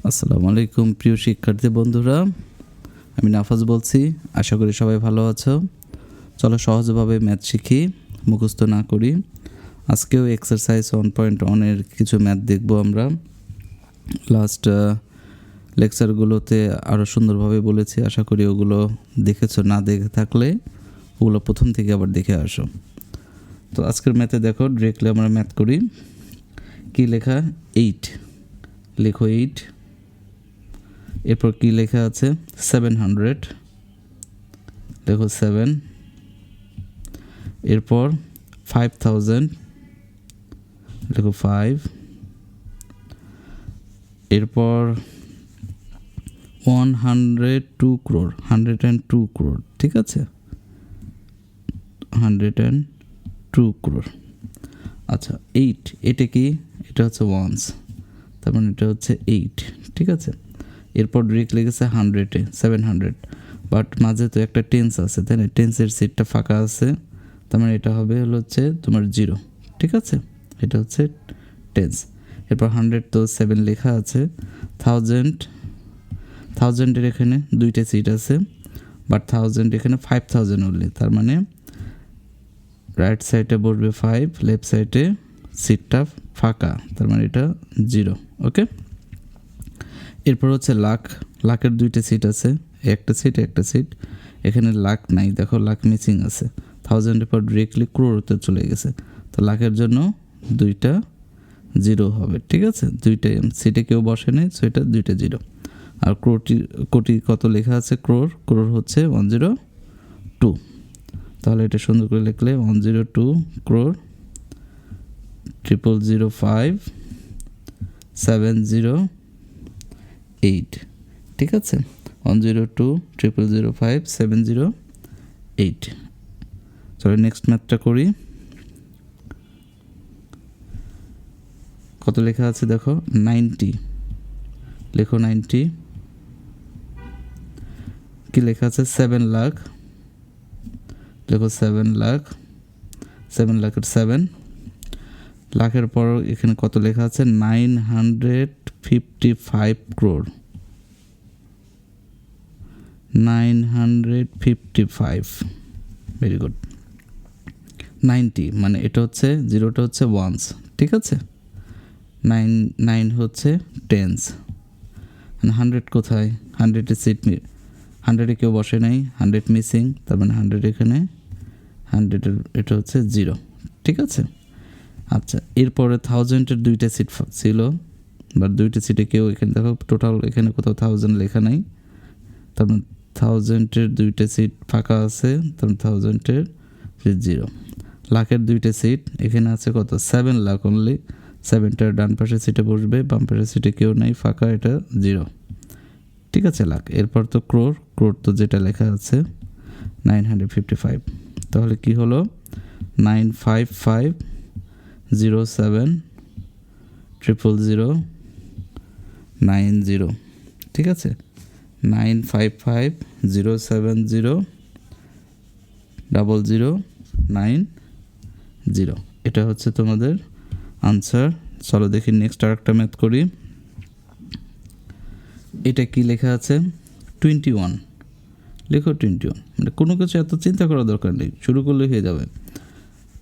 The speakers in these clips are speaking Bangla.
আসসালামু আলাইকুম প্রিয় শিক্ষার্থী বন্ধুরা, আমি নাফাজ বলছি। আশা করি সবাই ভালো আছো। চলো সহজভাবে ম্যাথ শিখি, মুখস্থ না করি। আজকেও এক্সারসাইজ 1.1 কিছু ম্যাথ দেখব আমরা। লাস্ট লেকচারগুলোতে আরও সুন্দরভাবে বলেছি, আশা করি ওগুলো দেখেছো। না দেখে থাকলে ওগুলো প্রথম থেকে আবার দেখে আসো। তো আজকের ম্যাথে দেখো, ডিরেক্টলি আমরা ম্যাথ করি। কি লেখা? 8 লেখো 8। এরপর কি লেখা আছে? 700 লেখো 7। এরপর 5000 লেখো 5। এরপর 102 ক্রোর 102 ক্রোর, ঠিক আছে, 102 ক্রোর। আচ্ছা 8, এটা কি? এটা হচ্ছে ওয়ান্স, তার মানে এটা হচ্ছে 8, ঠিক আছে। এরপর ডিরেক্ট লেগেছে 100-এ 700, বাট মাঝে তো একটা টেন্স আছে, তাই না? টেন্সের সিটটা ফাঁকা আছে, তার মানে এটা হবে হচ্ছে তোমার 0, ঠিক আছে। এটা হচ্ছে টেন্স। এরপর 100 তো 7 লেখা আছে। 1000-এর এখানে 2টা সিট আছে, বাট 1000 এখানে 5000 উঠলে, তার মানে রাইট সাইডে বসবে 5, লেফট সাইডে সিটটা ফাঁকা, তার মানে এটা 0, ওকে। এরপর হচ্ছে লাখের 2টা সিট আছে, একটা সিট। এখানে লাখ নাই, দেখো লাখ মিসিং আছে। 1000-এর পর ডিরেক্টলি ক্রোরতে চলে গেছে, তো লাখের জন্য 2টা 0 হবে, ঠিক আছে। 2টা সিটে কেউ বসে নেই, সো এটা 2টা 0। আর কোটি কত লেখা আছে? ক্রোর হচ্ছে 102। তাহলে এটা সুন্দর করে লিখলে 102 ক্রোর 0005 708, ঠিক আছে। 102 0005 708। চলো নেক্সট ম্যাথটা করি। কত লেখা আছে দেখো? 90 লেখো 90। কি লেখা আছে? 7 লাখ লেখো 7 লাখ। 7 লাখের 7 লাখের পর এখানে কত লেখা আছে? 955 ক্রোর 955। Very good. 90 মানে এটা হচ্ছে 0টা হচ্ছে ওয়ান্স, ঠিক আছে। 9 হচ্ছে টেন্স। 100 কোথায়? 100-এর সিট 100-এ কেউ বসে নাই, 100 মিসিং, তার মানে 100 এখানে 100-এর এটা হচ্ছে 0, ঠিক আছে। আচ্ছা এরপরে 1000-এর 2টা সিট ছিল, বা 2টা সিটে কেউ, এখানে দেখো টোটাল এখানে কোথাও 1000 লেখা নাই, তার মানে 1000-এর 2টা সিট ফাঁকা আছে, তার মানে 1000-এর 0। লাখের 2টা সিট এখানে আছে, কত? 7 লাখ অনলি। 7টার ডান পাশের সিটে বসবে, বাম পাশের সিটে কেউ নেই, ফাঁকা, এটা 0, ঠিক আছে। লাখ। এরপর তো ক্রোর তো যেটা লেখা আছে 955, তাহলে কি হলো? 955070090, ঠিক আছে। 955070090, এটা হচ্ছে তোমাদের আনসার। চলো দেখি নেক্সট আরেকটা ম্যাথ করি। এটা কি লেখা আছে? 21 লেখো 21। মানে কোনো কিছু এত চিন্তা করার দরকার নেই, শুরু করলে হয়ে যাবে।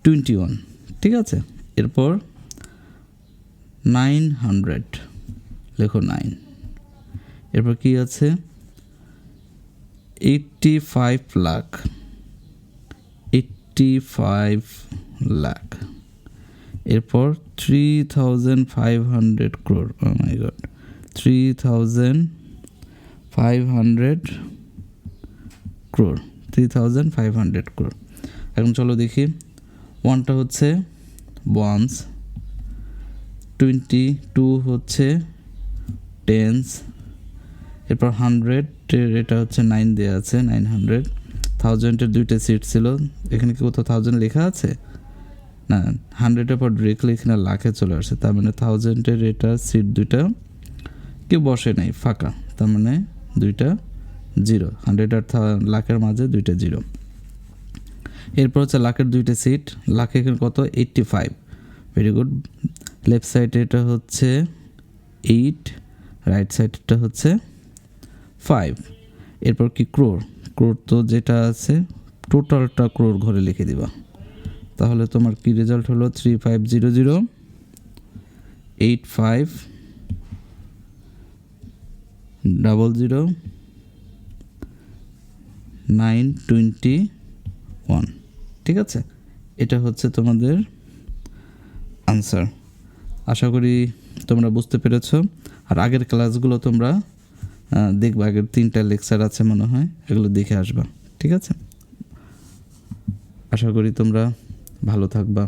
21, ঠিক আছে। এরপর 900 লেখো 9। এরপর কি আছে? 85 লাখ 85 লাখ। এরপর 3500 ক্রোর, ও মাই গড, 3500 ক্রোর 3500 ক্রোর। এখন চলো দেখি। 1টা হচ্ছে ওয়ান্স, 22 হচ্ছে টেন্স, এরপর 100-এর এটা হচ্ছে 9 দেওয়া আছে, 900। 1000-এর 2টা সিট ছিল, এখানে কি কোথাও 1000 লেখা আছে? না, 100-এর পর ডিরেক্টলি এখানে লাখে চলে আসে, তার মানে 1000-এর এটা সিট 2টা কেউ বসে নাই, ফাঁকা, তার মানে 2টা 0। 100 আর লাখের মাঝে 2টা 0। এরপর হচ্ছে লাখের 2টা সিট, লাখে এখানে কত? 85। Very good. লেফট সাইডে এটা হচ্ছে 8, রাইট সাইডটা হচ্ছে 5। এরপর কি ক্রোর, ক্রোর তো যেটা আছে টোটালটা ক্রোর ঘরে লিখে দিবা। তাহলে তোমার কি রেজাল্ট হলো 3500 8500 921। ঠিক আছে, এটা হচ্ছে তোমাদের আনসার। আশা করি তোমরা বুঝতে পেরেছ। আর আগের ক্লাসগুলো তোমরা দেখবা, আগের 3টা লেকচার আছে মনে হয়, এগুলো দেখে আসবা। ঠিক আছে, আশা করি তোমরা ভালো থাকবা।